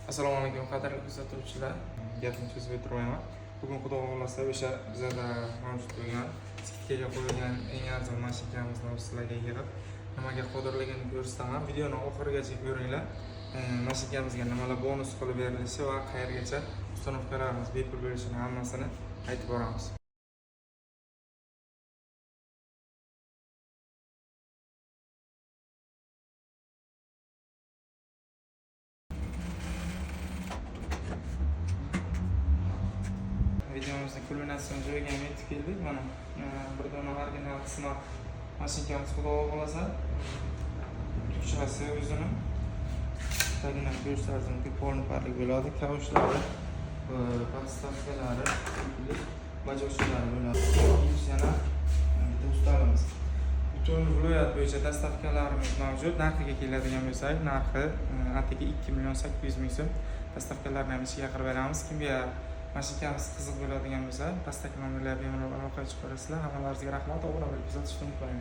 Assalomu alaykum qadrli kuzatuvchilar. Gapni cho'zib o'tirmayman. Bugun xudo xohlasa o'sha bizada mavjud bo'lgan skidkaga qo'yilgan eng arzon mashinkamizni sizlarga yig'ib nimaga qodirligini ko'rsataman. Videoni oxirigacha ko'ringlar. Mashinkamizga nimalar bonus qilib berilishi va qayergacha ustanovkalarimiz bepul bo'lishini hammasini aytib boramiz. Videomizning kulminatsiyon joyiga ham yetib keldik. Mana bir dona original sinov mashinkamiz xudo xohlasa tukchasi o'zini tagini ko'rsatsin, polni parlik bo'ladi. Kavuchlari, podstavkalari, bajochlari bo'ladi. Yana bitta ustalimiz. Butun viloyat bo'yicha dastavkalarimiz mavjud. Narxiga keladigan bo'lsak, narxi atigi 2.800.000 so'm. Dastavkalarni ham ichiga qirib beramiz. Kimga mashinkamiz qiziq bo'ladigan bo'lsa, pastdagi nomerlarga bemalol aloqa chiqarasizlar. Hammalaringizga rahmat. Obuna bo'lib kuzatishni unutmang.